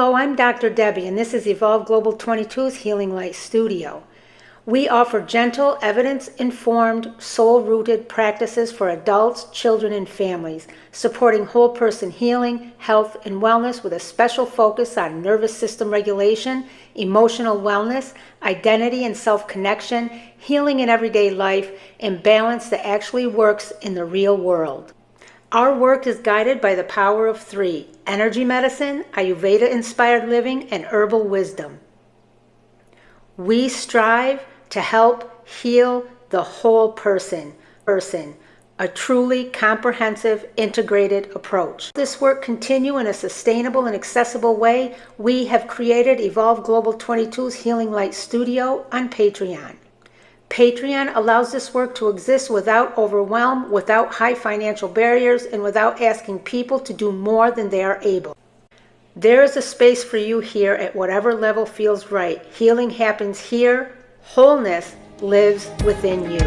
Hello, I'm Dr. Debbie, and this is Evolve Global 22's Healing Light Studio. We offer gentle, evidence-informed, soul-rooted practices for adults, children, and families, supporting whole person healing, health, and wellness with a special focus on nervous system regulation, emotional wellness, identity and self-connection, healing in everyday life, and balance that actually works in the real world. Our work is guided by the power of three: energy medicine, Ayurveda-inspired living, and herbal wisdom. We strive to help heal the whole person, a truly comprehensive, integrated approach. This work continue in a sustainable and accessible way. We have created Evolve Global 22's Healing Light Studio on Patreon. Patreon allows this work to exist without overwhelm, without high financial barriers, and without asking people to do more than they are able. There is a space for you here at whatever level feels right. Healing happens here. Wholeness lives within you.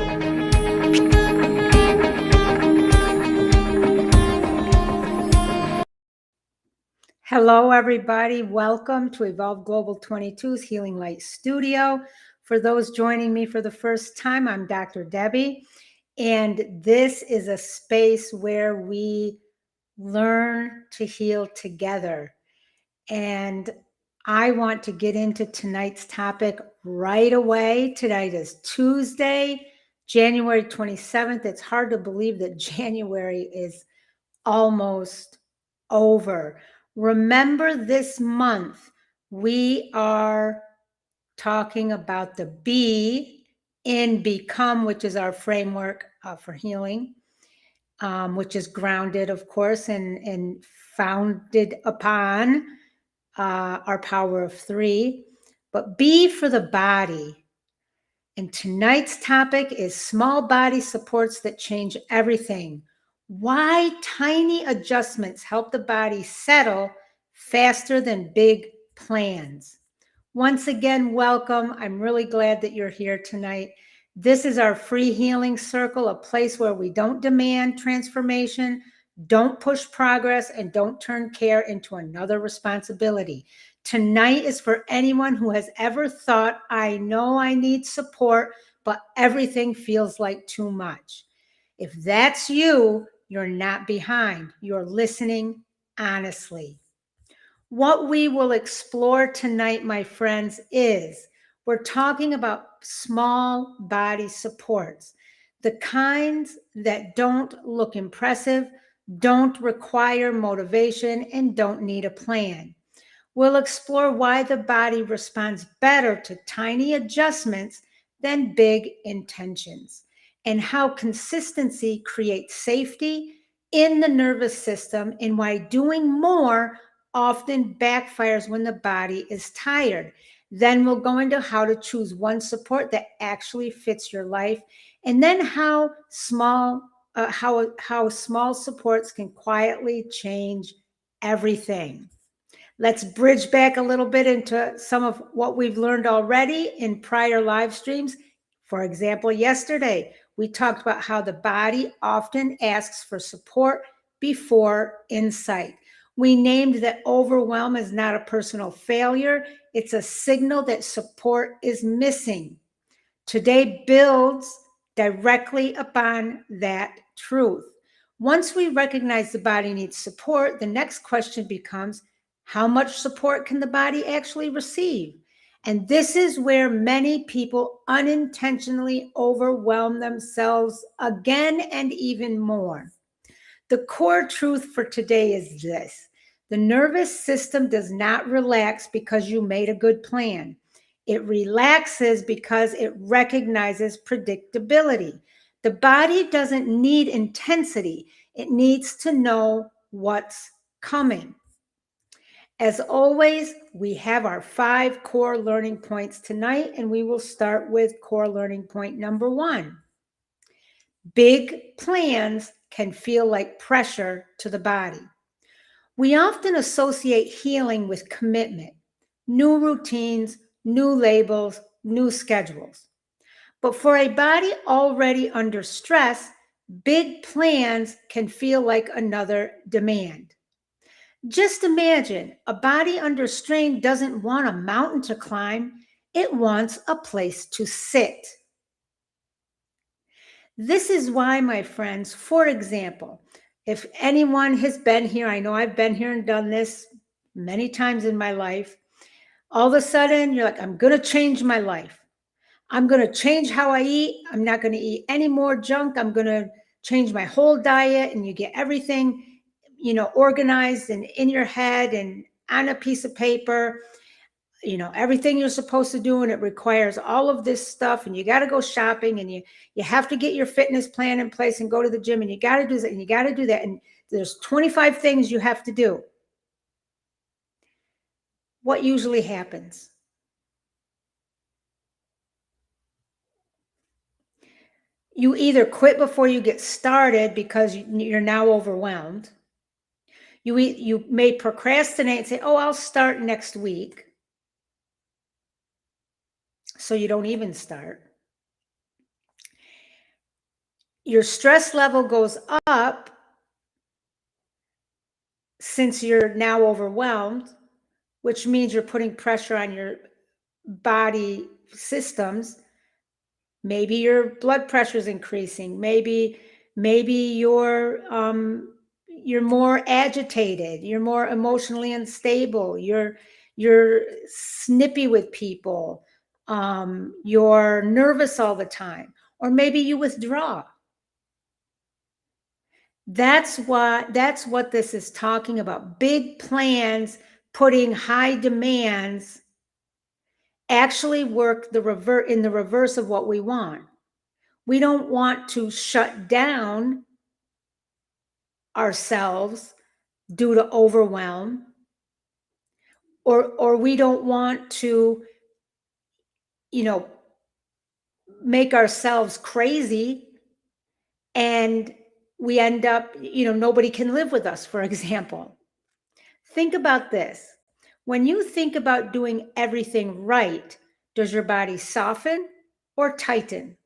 Hello, everybody. Welcome to Evolve Global 22's Healing Light Studio. For those joining me for the first time, I'm Dr. Debbie, and this is a space where we learn to heal together. And I want to get into tonight's topic right away. Tonight is Tuesday, January 27th. It's hard to believe that January is almost over. Remember, this month we are talking about the B in Become, which is our framework for healing, which is grounded, of course, and founded upon our power of three. But B for the body. And tonight's topic is small body supports that change everything. Why tiny adjustments help the body settle faster than big plans. Once again, welcome. I'm really glad that you're here tonight. This is our free healing circle, a place where we don't demand transformation, don't push progress, and don't turn care into another responsibility. Tonight is for anyone who has ever thought, I know I need support, but everything feels like too much. If that's you, you're not behind. You're listening honestly. What we will explore tonight, my friends, is we're talking about small body supports, the kinds that don't look impressive, don't require motivation, and don't need a plan. We'll explore why the body responds better to tiny adjustments than big intentions, and how consistency creates safety in the nervous system, and why doing more often backfires when the body is tired. Then we'll go into how to choose one support that actually fits your life, and then how small supports can quietly change everything. Let's bridge back a little bit into some of what we've learned already in prior live streams. For example, yesterday, we talked about how the body often asks for support before insight. We named that overwhelm is not a personal failure. It's a signal that support is missing. Today builds directly upon that truth. Once we recognize the body needs support, the next question becomes, how much support can the body actually receive? And this is where many people unintentionally overwhelm themselves again and even more. The core truth for today is this: the nervous system does not relax because you made a good plan. It relaxes because it recognizes predictability. The body doesn't need intensity. It needs to know what's coming. As always, we have our 5 core learning points tonight, and we will start with core learning point number 1. Big plans can feel like pressure to the body. We often associate healing with commitment, new routines, new labels, new schedules. But for a body already under stress, big plans can feel like another demand. Just imagine a body under strain doesn't want a mountain to climb. It wants a place to sit. This is why, my friends, for example, if anyone has been here, I know I've been here and done this many times in my life. All of a sudden, you're like, I'm going to change my life. I'm going to change how I eat. I'm not going to eat any more junk. I'm going to change my whole diet. And you get everything, organized and in your head and on a piece of paper, everything you're supposed to do. And it requires all of this stuff. And you got to go shopping and you have to get your fitness plan in place and go to the gym. And you got to do that. And you got to do that. And there's 25 things you have to do. What usually happens? You either quit before you get started because you're now overwhelmed. You may procrastinate and say, oh, I'll start next week. So you don't even start. Your stress level goes up since you're now overwhelmed, which means you're putting pressure on your body systems. Maybe your blood pressure is increasing. Maybe you're more agitated. You're more emotionally unstable. You're snippy with people. You're nervous all the time, or maybe you withdraw. That's what this is talking about. Big plans, putting high demands actually work in the reverse of what we want. We don't want to shut down ourselves due to overwhelm, or we don't want to, make ourselves crazy and we end up, nobody can live with us, for example. Think about this. When you think about doing everything right, does your body soften or tighten?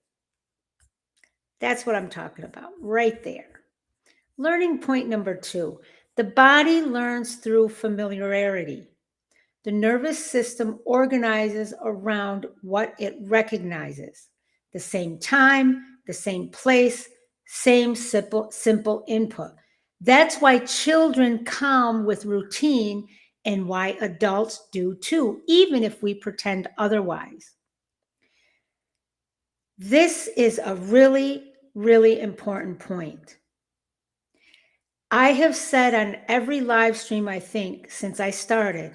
That's what I'm talking about right there. Learning point number 2, the body learns through familiarity. The nervous system organizes around what it recognizes. The same time, the same place, same simple input. That's why children calm with routine and why adults do too, even if we pretend otherwise. This is a really, really important point. I have said on every live stream, I think, since I started,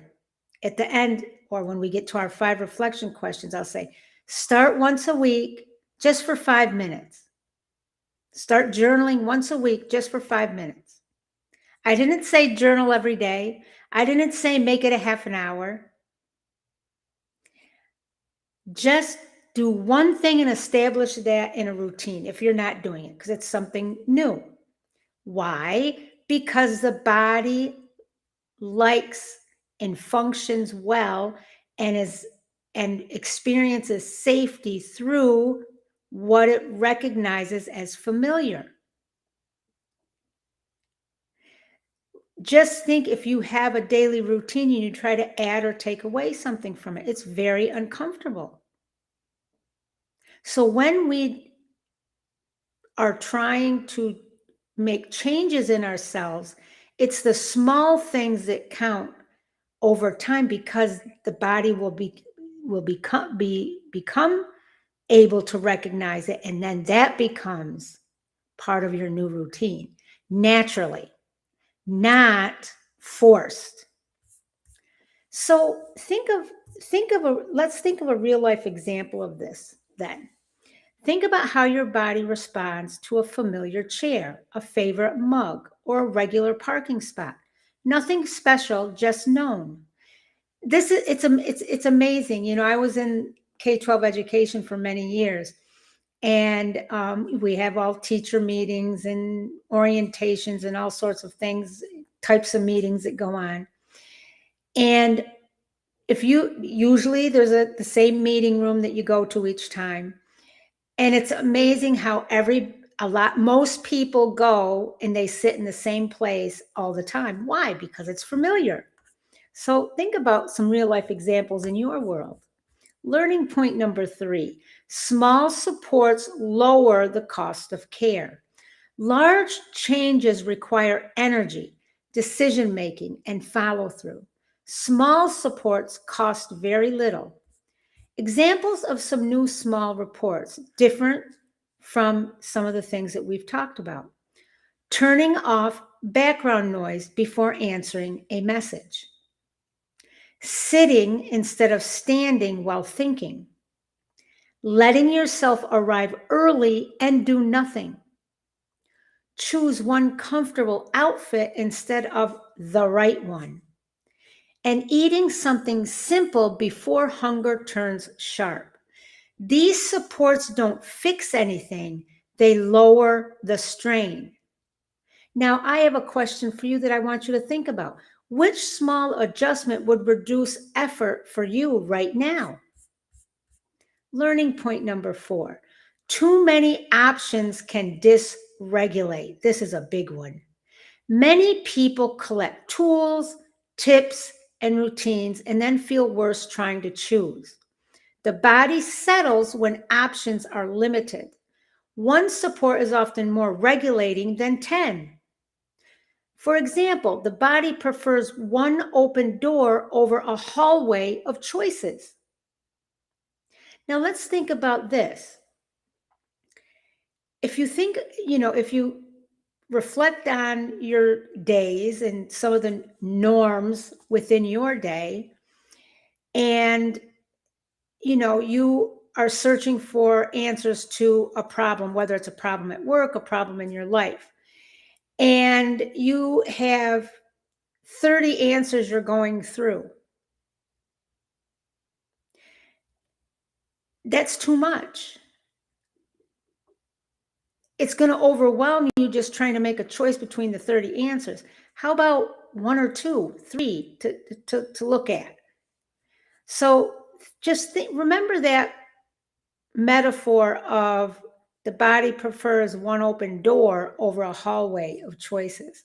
at the end, or when we get to our 5 reflection questions, I'll say, start once a week, just for 5 minutes. Start journaling once a week, just for 5 minutes. I didn't say journal every day. I didn't say make it a half an hour. Just do one thing and establish that in a routine if you're not doing it, because it's something new. Why? Because the body likes and functions well and experiences safety through what it recognizes as familiar. Just think if you have a daily routine and you try to add or take away something from it, it's very uncomfortable. So when we are trying to make changes in ourselves, it's the small things that count over time, because the body will become able to recognize it, and then that becomes part of your new routine naturally, not forced. So let's think of a real life example of this then. Think about how your body responds to a familiar chair, a favorite mug, or a regular parking spot. Nothing special, just known. It's amazing. I was in K-12 education for many years, and we have all teacher meetings and orientations and all sorts of things, types of meetings that go on. And usually there's the same meeting room that you go to each time. And it's amazing how Most people go and they sit in the same place all the time. Why? Because it's familiar. So think about some real life examples in your world. Learning point number 3, small supports lower the cost of care. Large changes require energy, decision making, and follow through. Small supports cost very little. Examples of some new small reports, different from some of the things that we've talked about. Turning off background noise before answering a message. Sitting instead of standing while thinking. Letting yourself arrive early and do nothing. Choose one comfortable outfit instead of the right one. And eating something simple before hunger turns sharp. These supports don't fix anything, they lower the strain. Now, I have a question for you that I want you to think about. Which small adjustment would reduce effort for you right now? Learning point number 4, too many options can dysregulate. This is a big one. Many people collect tools, tips, and routines and then feel worse trying to choose. The body settles when options are limited. One support is often more regulating than 10. For example, the body prefers one open door over a hallway of choices. Now let's think about this. If you reflect on your days and some of the norms within your day, and you are searching for answers to a problem, whether it's a problem at work, a problem in your life, and you have 30 answers you're going through. That's too much. It's going to overwhelm you just trying to make a choice between the 30 answers. How about 1 or 2, 3 to look at? So just remember that metaphor of the body prefers one open door over a hallway of choices.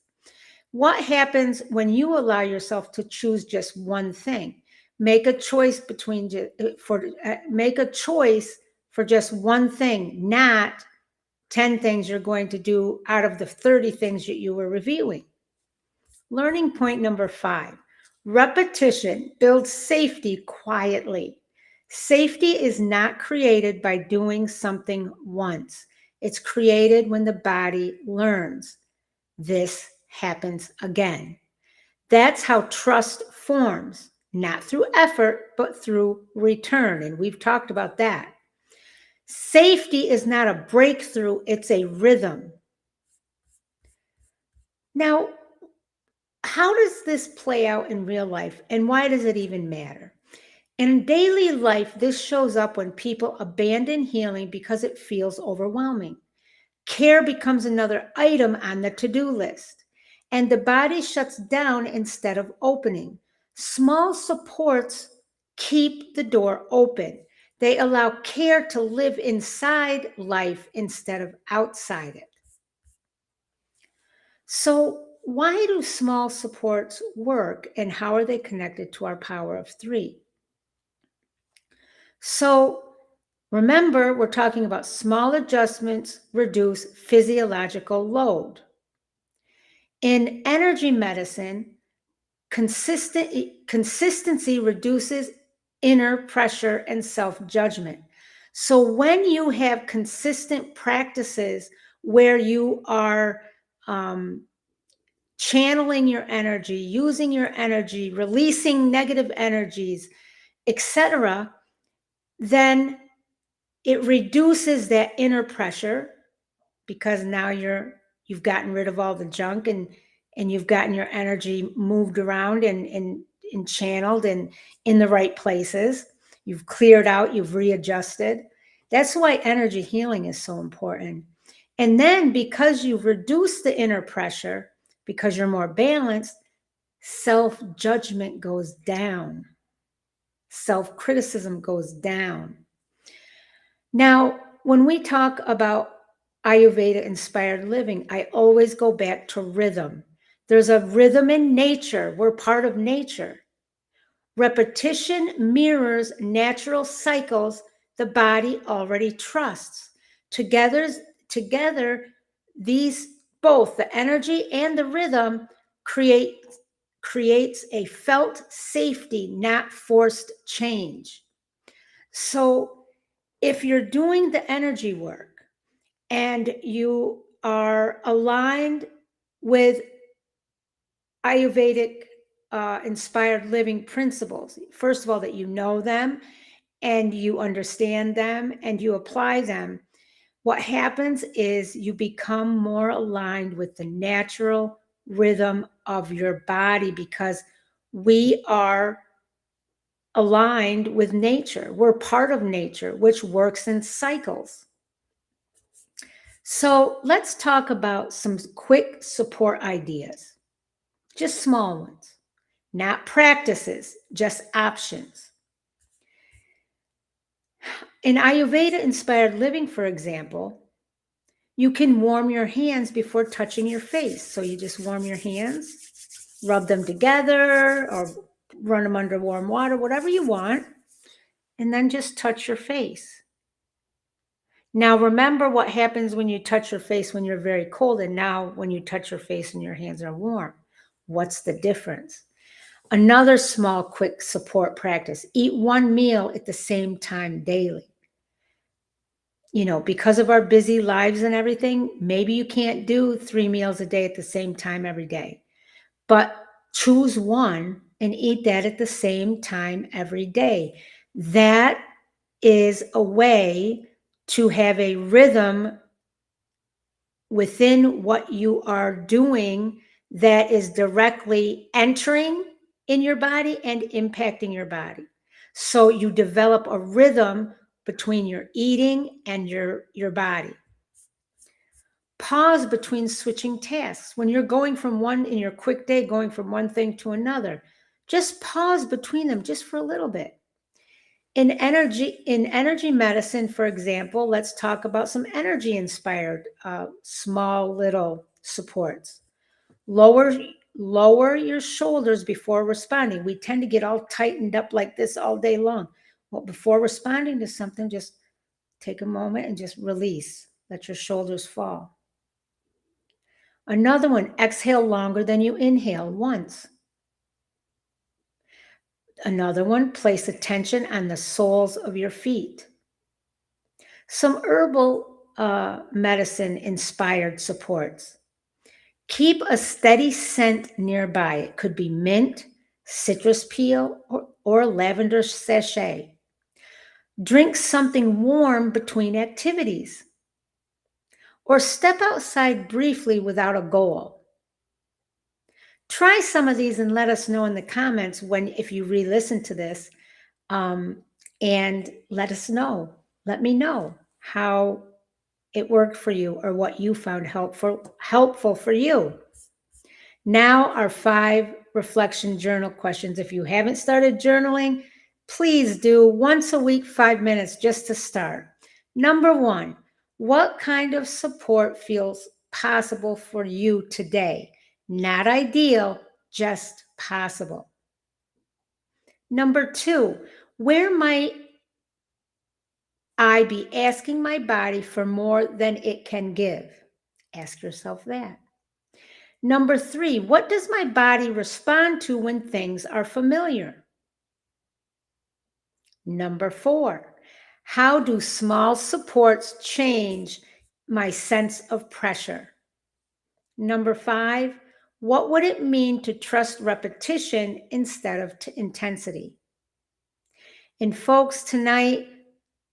What happens when you allow yourself to choose just one thing? Make a choice for just one thing, not 10 things you're going to do out of the 30 things that you were reviewing. Learning point number 5, repetition builds safety quietly. Safety is not created by doing something once. It's created when the body learns. This happens again. That's how trust forms, not through effort, but through return. And we've talked about that. Safety is not a breakthrough, it's a rhythm. Now, how does this play out in real life, and why does it even matter? In daily life, this shows up when people abandon healing because it feels overwhelming. Care becomes another item on the to-do list, and the body shuts down instead of opening. Small supports keep the door open. They allow care to live inside life instead of outside it. So, why do small supports work, and how are they connected to our power of 3? So, remember, we're talking about small adjustments reduce physiological load. In energy medicine, consistency reduces inner pressure and self-judgment. So when you have consistent practices where you are channeling your energy, using your energy, releasing negative energies, etc., then it reduces that inner pressure, because now you've gotten rid of all the junk, and you've gotten your energy moved around and channeled and in the right places. You've cleared out, you've readjusted. That's why energy healing is so important. And then because you've reduced the inner pressure, because you're more balanced, self-judgment goes down. Self-criticism goes down. Now, when we talk about Ayurveda-inspired living, I always go back to rhythm. There's a rhythm in nature. We're part of nature. Repetition mirrors natural cycles the body already trusts. Together, these both the energy and the rhythm creates a felt safety, not forced change. So if you're doing the energy work and you are aligned with Ayurvedic inspired living principles, first of all, that you know them and you understand them and you apply them, what happens is you become more aligned with the natural rhythm of your body because we are aligned with nature. We're part of nature, which works in cycles. So let's talk about some quick support ideas, just small ones, not practices, just options. In Ayurveda-inspired living, for example, you can warm your hands before touching your face. So you just warm your hands, rub them together or run them under warm water, whatever you want, and then just touch your face. Now, remember what happens when you touch your face when you're very cold and now when you touch your face and your hands are warm. What's the difference? Another small, quick support practice. Eat one meal at the same time daily. You know, because of our busy lives and everything, maybe you can't do 3 meals a day at the same time every day, but choose one and eat that at the same time every day. That is a way to have a rhythm within what you are doing that is directly entering in your body and impacting your body. So you develop a rhythm between your eating and your body. Pause between switching tasks. When you're going from one in your quick day, going from one thing to another, just pause between them just for a little bit. In energy medicine, for example, let's talk about some energy inspired small little supports. Lower your shoulders before responding. We tend to get all tightened up like this all day long. Well, before responding to something, just take a moment and just release. Let your shoulders fall. Another one, exhale longer than you inhale once. Another one, place attention on the soles of your feet. Some herbal medicine inspired supports. Keep a steady scent nearby. It could be mint, citrus peel, or lavender sachet. Drink something warm between activities. Or step outside briefly without a goal. Try some of these and let us know in the comments if you re-listen to this, and let us know. Let me know how it worked for you or what you found helpful for you. Now, our 5 reflection journal questions. If you haven't started journaling, please do once a week, 5 minutes just to start. Number 1, what kind of support feels possible for you today? Not ideal, just possible. Number 2, where might I be asking my body for more than it can give? Ask yourself that. Number 3, what does my body respond to when things are familiar? Number 4, how do small supports change my sense of pressure? Number 5, what would it mean to trust repetition instead of intensity? And folks, tonight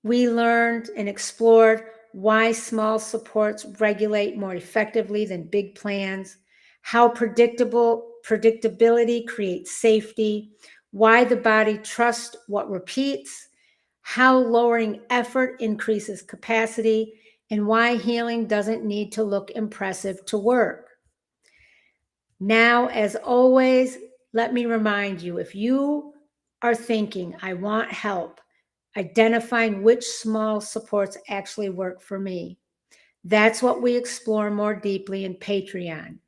we learned and explored why small supports regulate more effectively than big plans, how predictability creates safety, why the body trusts what repeats, how lowering effort increases capacity, and why healing doesn't need to look impressive to work. Now, as always, let me remind you, if you are thinking, I want help identifying which small supports actually work for me, That's what we explore more deeply in Patreon,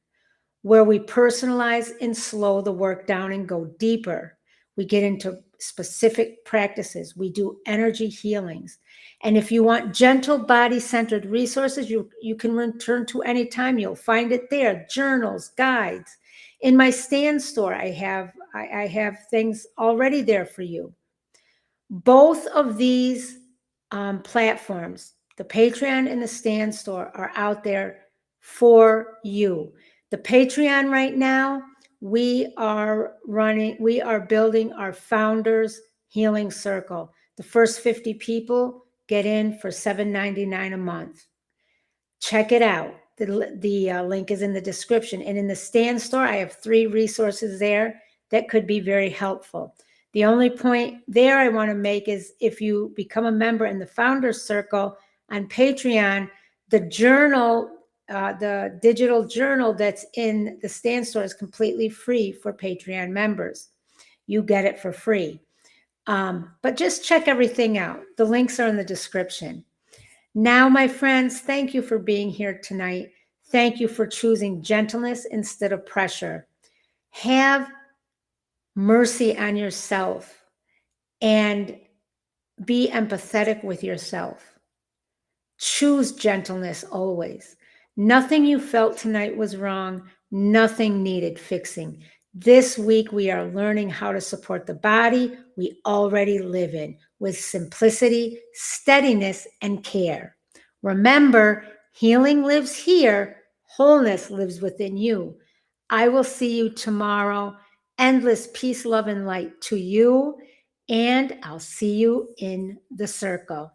where we personalize and slow the work down and go deeper. We get into specific practices. We do energy healings. And if you want gentle body-centered resources, you can return to anytime. You'll find it there, journals, guides. In my stand store, I have things already there for you. Both of these platforms, the Patreon and the stand store, are out there for you. The Patreon right now, we are building our Founders Healing Circle. The first 50 people get in for $7.99 a month. Check it out. The link is in the description. And in the stand store, I have 3 resources there that could be very helpful. The only point there I want to make is if you become a member in the Founders Circle on Patreon, the journal, the digital journal that's in the stand store is completely free for Patreon members. You get it for free. But just check everything out. The links are in the description. Now, my friends, thank you for being here tonight. Thank you for choosing gentleness instead of pressure. Have mercy on yourself and be empathetic with yourself. Choose gentleness always. Nothing you felt tonight was wrong. Nothing needed fixing. This week, we are learning how to support the body we already live in with simplicity, steadiness, and care. Remember, healing lives here. Wholeness lives within you. I will see you tomorrow. Endless peace, love, and light to you. And I'll see you in the circle.